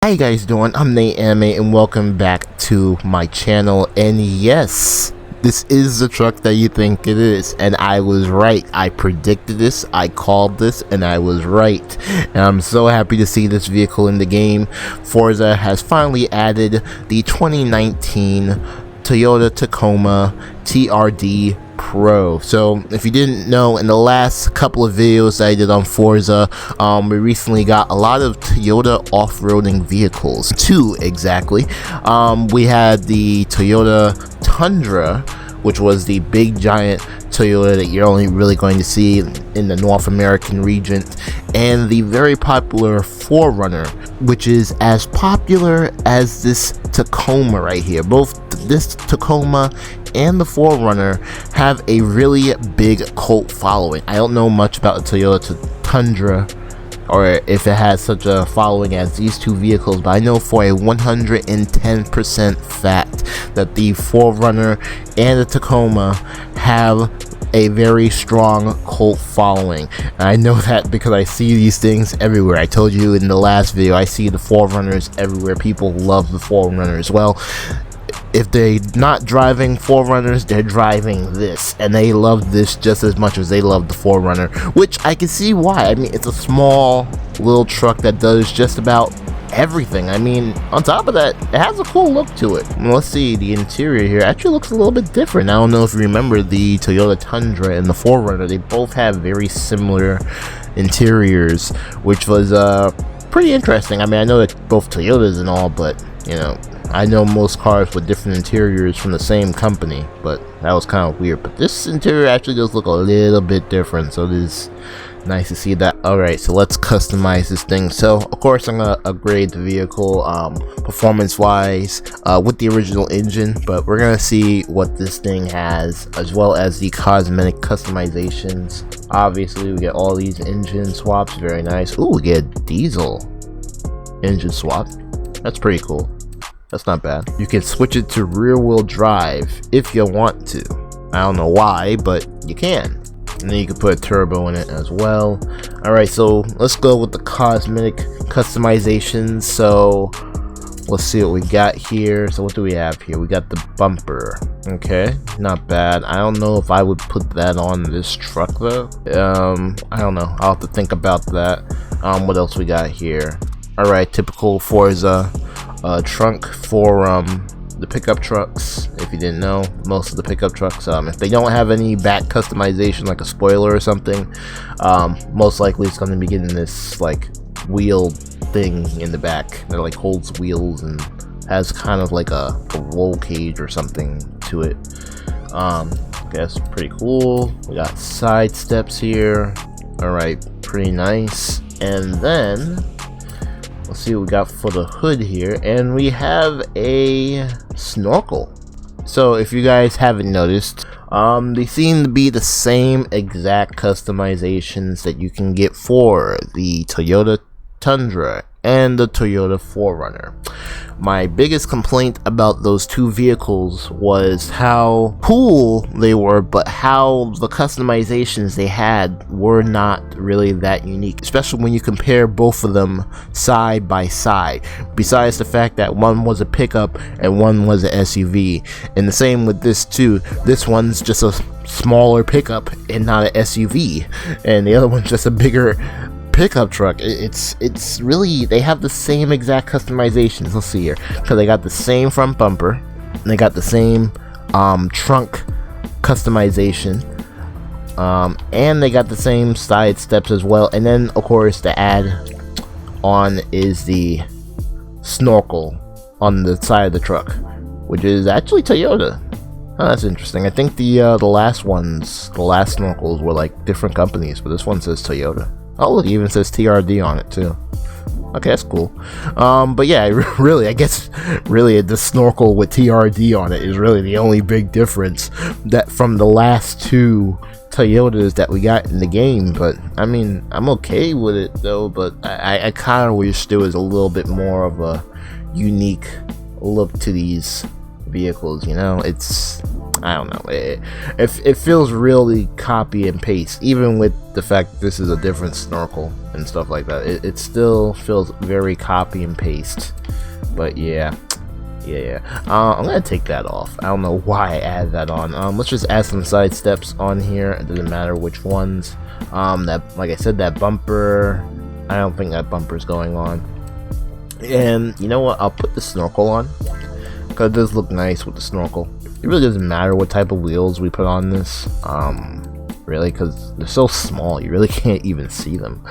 How you guys doing? I'm Nate Anime and welcome back to my channel. And yes, this is the truck that you think it is, and I was right. I predicted this, I called this, and I was right. And I'm so happy to see this vehicle in the game. Forza has finally added the 2019 Toyota Tacoma TRD Pro. So if you didn't know, in the last couple of videos that I did on Forza, we recently got a lot of Toyota off-roading vehicles, two exactly. We had the Toyota Tundra, which was the big giant Toyota that you're only really going to see in the North American region, and the very popular 4Runner, which is as popular as this Tacoma right here. Both this Tacoma and the 4Runner have a really big cult following. I don't know much about the Toyota Tundra or if it has such a following as these two vehicles, but I know for a 110% fact that the 4Runner and the Tacoma have a very strong cult following. And I know that because I see these things everywhere. I told you in the last video, I see the 4Runners everywhere. People love the 4Runners. Well, if they're not driving 4Runners, they're driving this, and they love this just as much as they love the 4Runner, which I can see why. I mean, it's a small little truck that does just about everything. I mean, on top of that, it has a cool look to it. Let's see, the interior here actually looks a little bit different. I don't know if you remember the Toyota Tundra and the 4Runner. They both have very similar interiors, which was pretty interesting. I mean, I know that both Toyotas and all, but you know, I know most cars with different interiors from the same company, but that was kind of weird. But this interior actually does look a little bit different, so it is nice to see that. Alright, so let's customize this thing. So of course I'm gonna upgrade the vehicle performance wise with the original engine, but we're gonna see what this thing has, as well as the cosmetic customizations. Obviously we get all these engine swaps, very nice. Ooh, we get diesel engine swap. That's pretty cool. That's not bad. You can switch it to rear-wheel drive if you want to. I don't know why, but you can. And then you can put a turbo in it as well. Alright, so let's go with the cosmetic customizations. So let's see what we got here. So what do we have here? We got the bumper. Okay, not bad. I don't know if I would put that on this truck though. I don't know. I'll have to think about that. What else we got here? Alright, typical Forza trunk for the pickup trucks. If you didn't know, most of the pickup trucks, if they don't have any back customization like a spoiler or something, most likely it's going to be getting this like wheel thing in the back that like holds wheels and has kind of like a roll cage or something to it. That's pretty cool. We got side steps here. Alright, pretty nice. And then let's see what we got for the hood here, and we have a snorkel. So if you guys haven't noticed, they seem to be the same exact customizations that you can get for the Toyota Tundra and the Toyota 4Runner. My biggest complaint about those two vehicles was how cool they were, but how the customizations they had were not really that unique, especially when you compare both of them side by side, besides the fact that one was a pickup and one was an SUV. And the same with this too. This one's just a smaller pickup and not an SUV, and the other one's just a bigger pickup truck. It's really, they have the same exact customizations. Let's see here, because they got the same front bumper, and they got the same trunk customization, and they got the same side steps as well. And then of course the add on is the snorkel on the side of the truck, which is actually Toyota. Oh, that's interesting. I think the last snorkels were like different companies, but this one says Toyota. Oh look, it even says TRD on it too. Okay, that's cool. But yeah, really, I guess really the snorkel with TRD on it is really the only big difference that from the last two Toyotas that we got in the game. But I mean, I'm okay with it though, but I kind of wish there was a little bit more of a unique look to these vehicles, you know. I don't know. It feels really copy and paste, even with the fact this is a different snorkel and stuff like that. It still feels very copy and paste. But yeah. I'm gonna take that off. I don't know why I added that on. Let's just add some side steps on here. It doesn't matter which ones. That, like I said, that bumper. I don't think that bumper's going on. And you know what? I'll put the snorkel on because it does look nice with the snorkel. It really doesn't matter what type of wheels we put on this, really, because they're so small, you really can't even see them.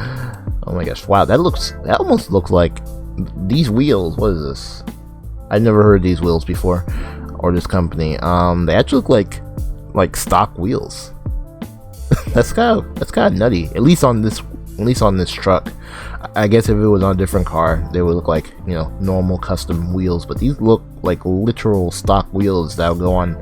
Oh my gosh, wow, that almost looks like these wheels. What is this? I've never heard of these wheels before, or this company. They actually look like stock wheels. that's kind of nutty. At least on this truck. I guess if it was on a different car, they would look like, you know, normal custom wheels, but these look like literal stock wheels that will go on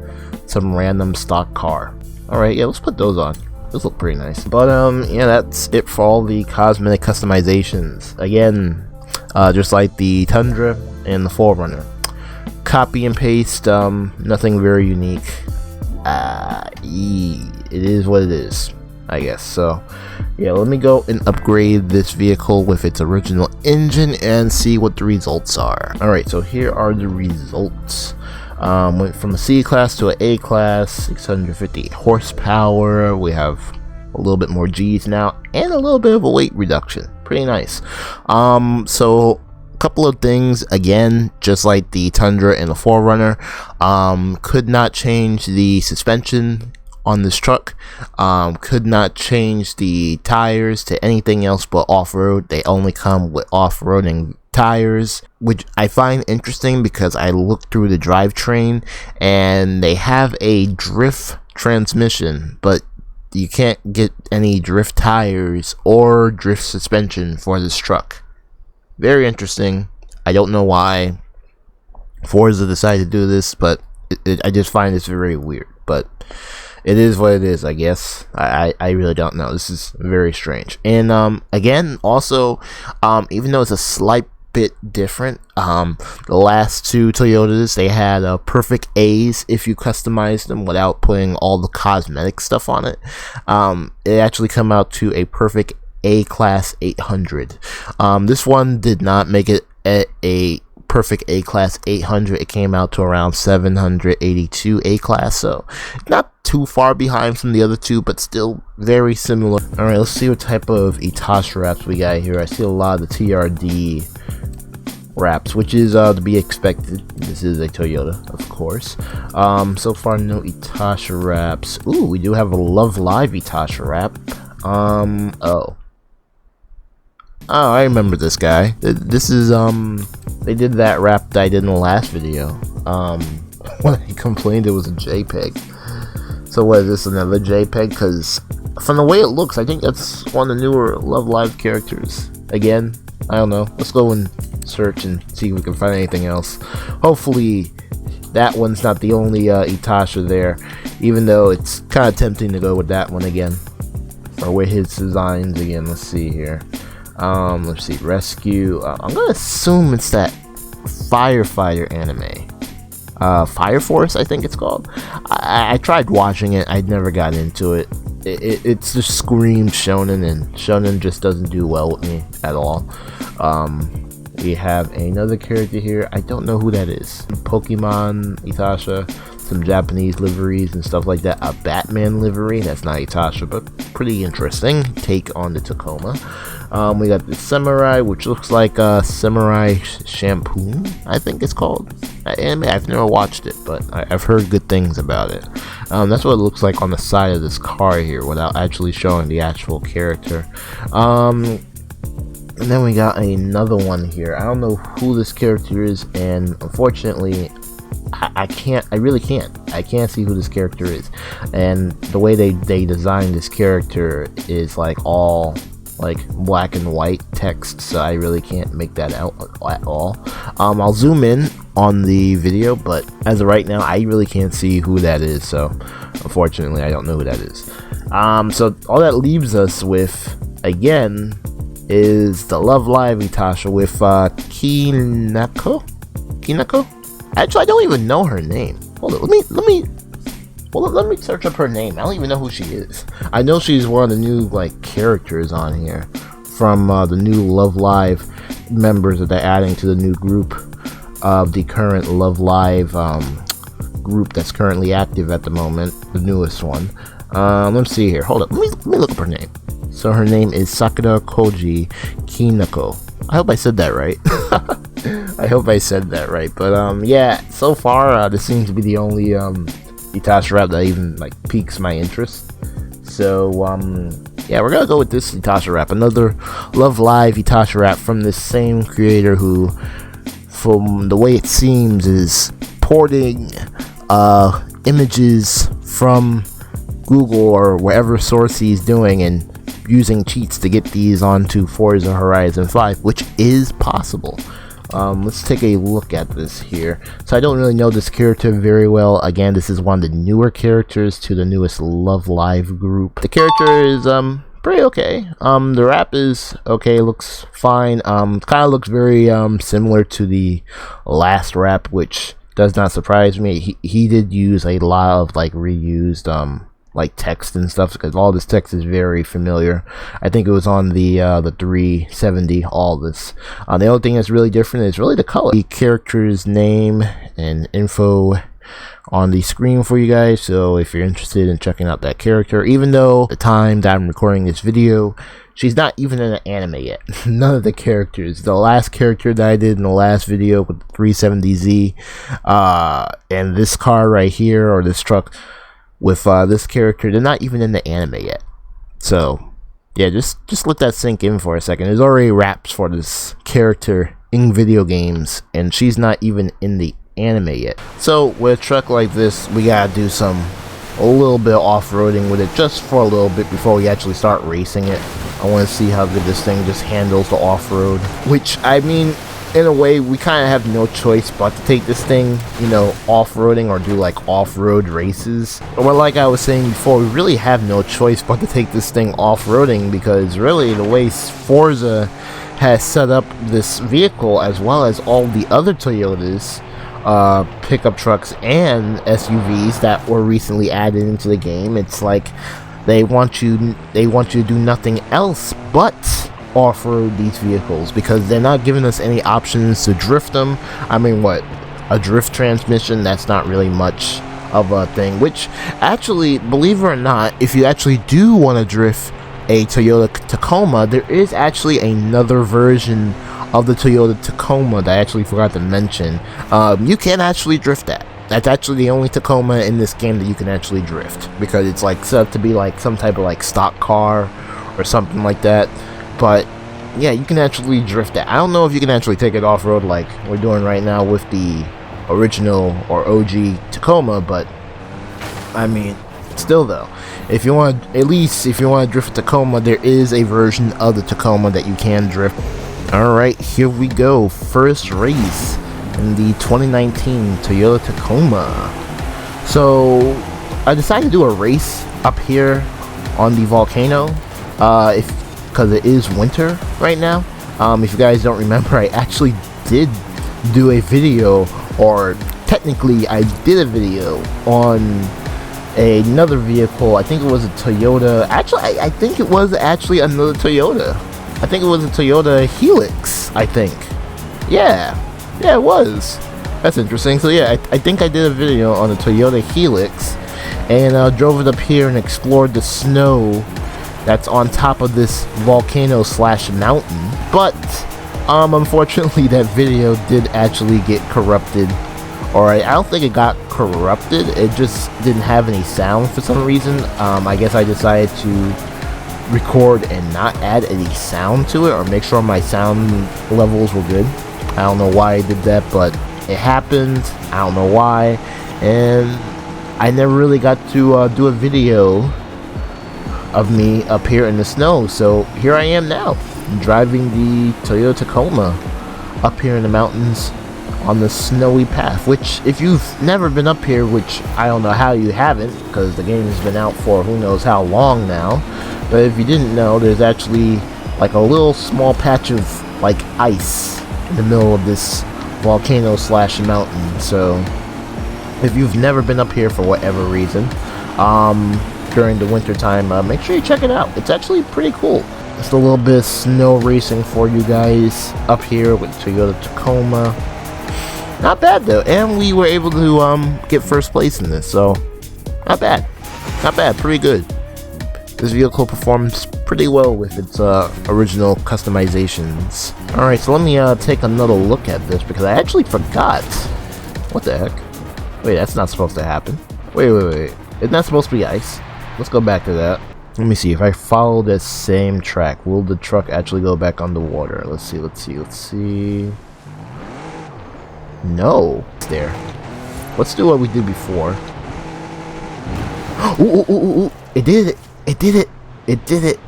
some random stock car. Alright, yeah, let's put those on. Those look pretty nice. But yeah, that's it for all the cosmetic customizations. Again, just like the Tundra and the 4Runner. Copy and paste, nothing very unique. It is what it is, I guess. So yeah, let me go and upgrade this vehicle with its original engine and see what the results are. Alright, so here are the results. Went from a C class to an A class, 650 horsepower. We have a little bit more G's now and a little bit of a weight reduction. Pretty nice. So a couple of things, again, just like the Tundra and the 4Runner, could not change the suspension on this truck, could not change the tires to anything else but off-road. They only come with off-roading tires, which I find interesting because I looked through the drivetrain and they have a drift transmission, but you can't get any drift tires or drift suspension for this truck. Very interesting. I don't know why Forza decided to do this, but I just find this very weird. But it is what it is, I guess. I really don't know. This is very strange. And again, also, even though it's a slight bit different, the last two Toyotas, they had perfect A's if you customize them without putting all the cosmetic stuff on it. It actually come out to a perfect A-Class 800. This one did not make it a perfect A-Class 800. It came out to around 782 A-Class, so not too far behind from the other two, but still very similar. Alright, let's see what type of Itasha wraps we got here. I see a lot of the TRD wraps, which is to be expected. This is a Toyota, of course. So far, no Itasha wraps. Ooh, we do have a Love Live Itasha wrap. Oh, I remember this guy. This is, they did that rap that I did in the last video. When I complained it was a JPEG. So what is this, another JPEG? Because from the way it looks, I think that's one of the newer Love Live characters. Again, I don't know. Let's go and search and see if we can find anything else. Hopefully, that one's not the only Itasha there. Even though it's kind of tempting to go with that one again. Or with his designs again. Let's see here. Let's see, Rescue. I'm gonna assume it's that firefighter anime. Fire Force, I think it's called. I tried watching it. I never got into it. It's just screams shonen, and shonen just doesn't do well with me at all. We have another character here. I don't know who that is. Pokemon Itasha, some Japanese liveries and stuff like that. A Batman livery. That's not Itasha, but pretty interesting take on the Tacoma. We got the Samurai, which looks like Samurai Shampoo, I think it's called. Anime, I've never watched it, but I've heard good things about it. That's what it looks like on the side of this car here, without actually showing the actual character. And then we got another one here. I don't know who this character is, and unfortunately, I really can't. I can't see who this character is. And the way they designed this character is like all like black and white text, so I really can't make that out at all. I'll zoom in on the video, but as of right now, I really can't see who that is, so unfortunately, I don't know who that is. So all that leaves us with, again, is the Love Live Itasha with Kinako? Actually, I don't even know her name. Hold on, let me Well, let me search up her name. I don't even know who she is. I know she's one of the new like characters on here from the new Love Live members that they're adding to the new group of the current Love Live group that's currently active at the moment, the newest one. Let's see here. Hold up. Let me look up her name. So her name is Sakura Koji Kinako. I hope I said that right. I hope I said that right. But yeah, so far this seems to be the only Itasha rap that even like piques my interest. So yeah, we're gonna go with this Itasha rap, another Love Live Itasha rap from this same creator who, from the way it seems, is porting images from Google or wherever source he's doing and using cheats to get these onto Forza Horizon 5, which is possible. Let's take a look at this here. So I don't really know this character very well. Again, this is one of the newer characters to the newest Love Live group. The character is pretty okay. The rap is okay, looks fine. Kind of looks very similar to the last rap, which does not surprise me. He did use a lot of like reused like text and stuff, because all this text is very familiar. I think it was on the 370, all this. The only thing that's really different is really the color. The character's name and info on the screen for you guys, so if you're interested in checking out that character, even though the time that I'm recording this video, she's not even in an anime yet. None of the characters. The last character that I did in the last video with the 370Z, and this car right here, or this truck, with this character, they're not even in the anime yet. So yeah, just let that sink in for a second. There's already raps for this character in video games, and she's not even in the anime yet. So with a truck like this, we gotta do a little bit of off-roading with it, just for a little bit before we actually start racing it. I want to see how good this thing just handles the off-road, which, I mean, in a way, we kind of have no choice but to take this thing, you know, off-roading or do like off-road races. Or like I was saying before, we really have no choice but to take this thing off-roading, because really the way Forza has set up this vehicle, as well as all the other Toyotas, pickup trucks and SUVs that were recently added into the game, it's like they want you to do nothing else but off-road these vehicles, because they're not giving us any options to drift them. I mean, what, a drift transmission, that's not really much of a thing, which actually, believe it or not, if you actually do want to drift a Toyota Tacoma, there is actually another version of the Toyota Tacoma that I actually forgot to mention. You can actually drift that. That's actually the only Tacoma in this game that you can actually drift, because it's like set up to be like some type of like stock car or something like that. But yeah, you can actually drift that. I don't know if you can actually take it off-road like we're doing right now with the original or OG Tacoma, but I mean, still though, if you want, at least if you want to drift a Tacoma, there is a version of the Tacoma that you can drift. Alright, here we go. First race in the 2019 Toyota Tacoma. So I decided to do a race up here on the Volcano, because it is winter right now. If you guys don't remember, I actually did do a video, or technically I did a video on another vehicle. I think it was a Toyota. Actually, I think it was actually another Toyota. I think it was a Toyota Helix, I think. Yeah, it was. That's interesting. So yeah, I think I did a video on the Toyota Helix, and drove it up here and explored the snow that's on top of this volcano slash mountain. But unfortunately, that video did actually get corrupted. Alright, I don't think it got corrupted, it just didn't have any sound for some reason. I guess I decided to record and not add any sound to it, or make sure my sound levels were good. I don't know why I did that, but it happened. I don't know why, and I never really got to do a video of me up here in the snow. So here I am now, driving the Toyota Tacoma up here in the mountains on the snowy path, which if you've never been up here, which I don't know how you haven't, because the game has been out for who knows how long now, but if you didn't know, there's actually like a little small patch of like ice in the middle of this volcano slash mountain. So If you've never been up here for whatever reason, during the winter time, make sure you check it out. It's actually pretty cool. Just a little bit of snow racing for you guys up here with Toyota Tacoma. Not bad though, and we were able to get first place in this, so not bad, pretty good. This vehicle performs pretty well with its original customizations. Alright, so let me take another look at this, because I actually forgot. What the heck? Wait, that's not supposed to happen. Wait. Isn't that supposed to be ice? Let's go back to that. Let me see, if I follow this same track, will the truck actually go back underwater? Let's see. No. It's there. Let's do what we did before. Ooh. It did it.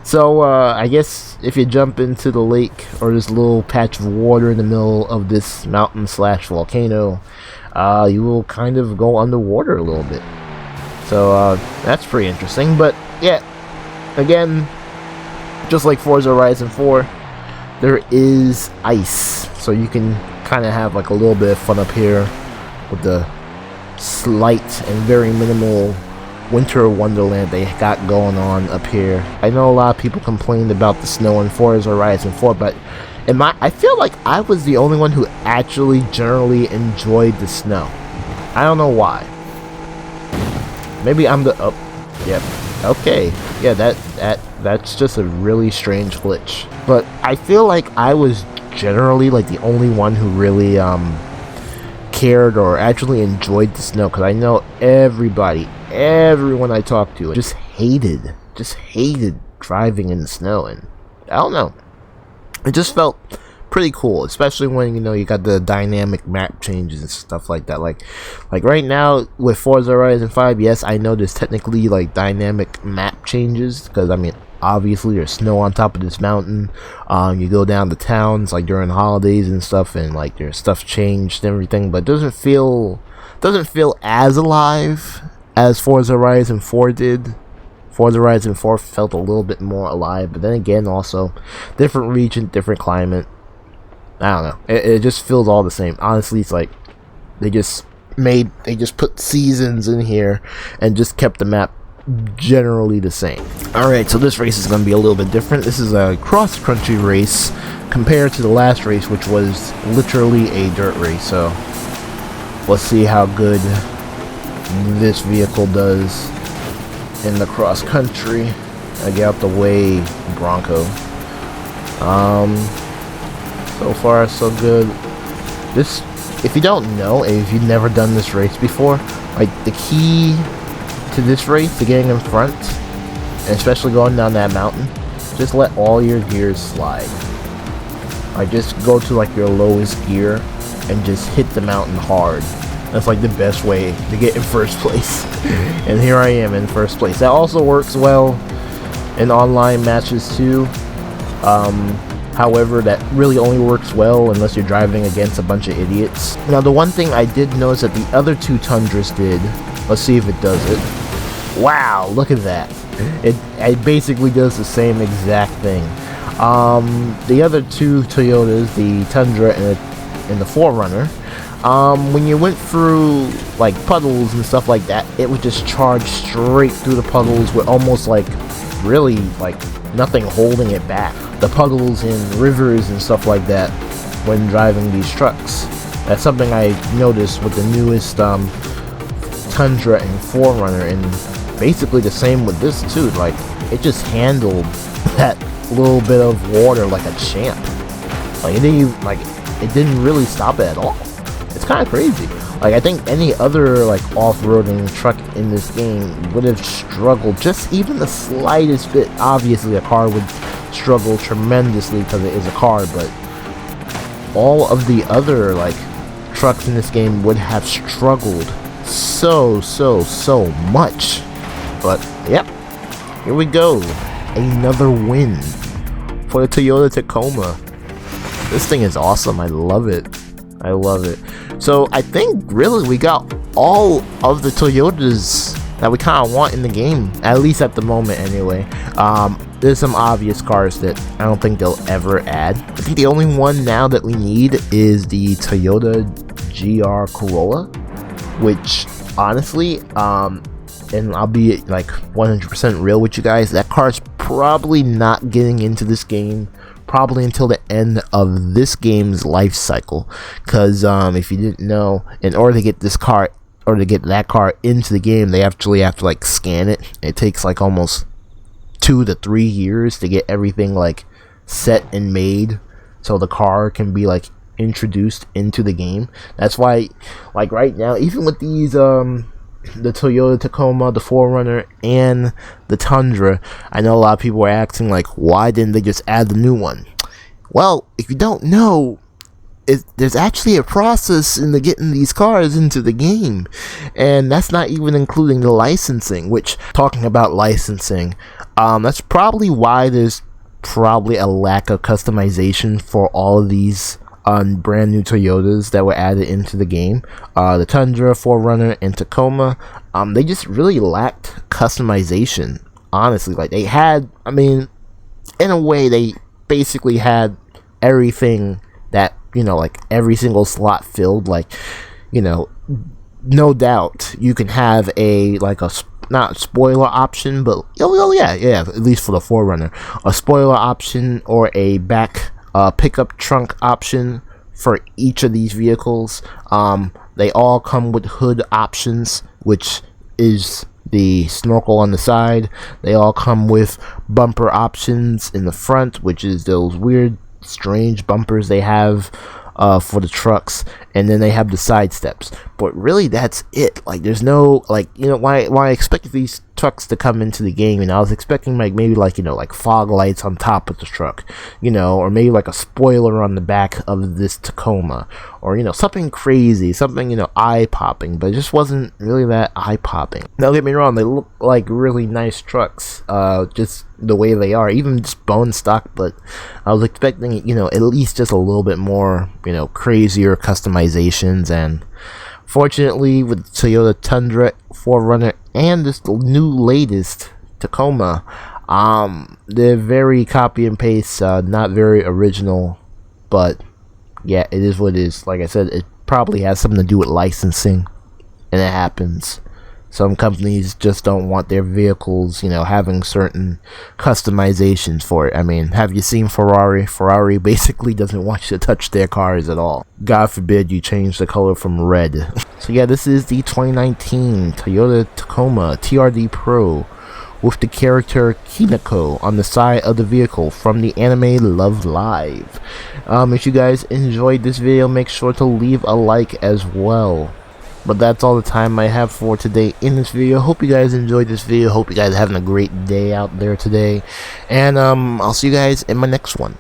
So, I guess if you jump into the lake or this little patch of water in the middle of this mountain / volcano, you will kind of go underwater a little bit. So, that's pretty interesting. But, yeah, again, just like Forza Horizon 4, there is ice. So you can kind of have like a little bit of fun up here with the slight and very minimal winter wonderland they got going on up here. I know a lot of people complained about the snow in Forza Horizon 4, but I feel like I was the only one who actually generally enjoyed the snow. I don't know why. Maybe I'm the yep. Okay. Yeah, that's just a really strange glitch. But I feel like I was generally like the only one who really cared or actually enjoyed the snow, because I know everyone I talked to just hated driving in the snow, and I don't know, it just felt pretty cool, especially when you got the dynamic map changes and stuff like that. Like right now with Forza Horizon 5, yes, I know there's technically like dynamic map changes, because I mean obviously there's snow on top of this mountain. You go down to towns like during holidays and stuff, and like there's stuff changed and everything, but it doesn't feel as alive as Forza Horizon 4 did. Forza Horizon 4 felt a little bit more alive, but then again, also different region, different climate. I don't know. It just feels all the same. Honestly, it's like they just put seasons in here and just kept the map generally the same. Alright, so this race is going to be a little bit different. This is a cross-country race compared to the last race, which was literally a dirt race. So let's see how good this vehicle does in the cross-country. I get out the way, Bronco. So far so good. This, if you don't know, and if you've never done this race before, like the key to this race, to getting in front, and especially going down that mountain, just let all your gears slide. Like just go to like your lowest gear and just hit the mountain hard. That's like the best way to get in first place. And here I am in first place. That also works well in online matches too. However, that really only works well unless you're driving against a bunch of idiots. Now, the one thing I did notice that the other two Tundras did, let's see if it does it. Wow, look at that. It basically does the same exact thing. The other two Toyotas, the Tundra and the 4Runner, when you went through like puddles and stuff like that, it would just charge straight through the puddles with almost like really like nothing holding it back. The puddles in rivers and stuff like that when driving these trucks. That's something I noticed with the newest Tundra and 4Runner, and basically the same with this too. Like it just handled that little bit of water like a champ. Like it didn't really stop it at all. It's kind of crazy. Like I think any other like off-roading truck in this game would have struggled just even the slightest bit. Obviously a car would struggle tremendously because it is a car, but all of the other like trucks in this game would have struggled so much. But yep, here we go, another win for the Toyota Tacoma. This thing is awesome. I love it. So I think really we got all of the Toyotas that we kind of want in the game, at least at the moment anyway. There's some obvious cars that I don't think they'll ever add. I think the only one now that we need is the Toyota GR Corolla. which honestly, and I'll be like 100% real with you guys, that car is probably not getting into this game probably until the end of this game's life cycle, because if you didn't know, in order to get this car or to get that car into the game, they actually have to like scan it. It takes like almost 2 to 3 years to get everything like set and made so the car can be like introduced into the game. That's why, like right now, even with these the Toyota Tacoma, the 4Runner, and the Tundra, I know a lot of people are asking like, why didn't they just add the new one? Well, if you don't know, there's actually a process into getting these cars into the game, and that's not even including the licensing. Which, talking about licensing, that's probably why there's probably a lack of customization for all of these brand new Toyotas that were added into the game. The Tundra, 4Runner, and Tacoma, they just really lacked customization, honestly. Like, they had, I mean, in a way, they basically had everything that, you know, like every single slot filled. Like, you know, no doubt you can have a like a not spoiler option, but yeah, at least for the 4Runner, a spoiler option or a back pickup trunk option for each of these vehicles. They all come with hood options, which is the snorkel on the side. They all come with bumper options in the front, which is those weird, strange bumpers they have for the trucks, and then they have the side steps. But really, that's it. Like, there's no, like, you know, why I expected these trucks to come into the game, and I was expecting like maybe like, you know, like fog lights on top of the truck, you know, or maybe like a spoiler on the back of this Tacoma, or, you know, something crazy, something, you know, eye-popping. But it just wasn't really that eye-popping. Now, get me wrong, they look like really nice trucks, just the way they are, even just bone stock. But I was expecting, you know, at least just a little bit more, you know, crazier customizations. And fortunately, with the Toyota Tundra, 4Runner, and this new latest Tacoma, they're very copy and paste, not very original. But yeah, it is what it is. Like I said, it probably has something to do with licensing, and it happens. Some companies just don't want their vehicles, you know, having certain customizations for it. I mean, have you seen Ferrari? Ferrari basically doesn't want you to touch their cars at all. God forbid you change the color from red. So yeah, this is the 2019 Toyota Tacoma TRD Pro with the character Kinako on the side of the vehicle from the anime Love Live. If you guys enjoyed this video, make sure to leave a like as well. But that's all the time I have for today in this video. Hope you guys enjoyed this video. Hope you guys are having a great day out there today. And I'll see you guys in my next one.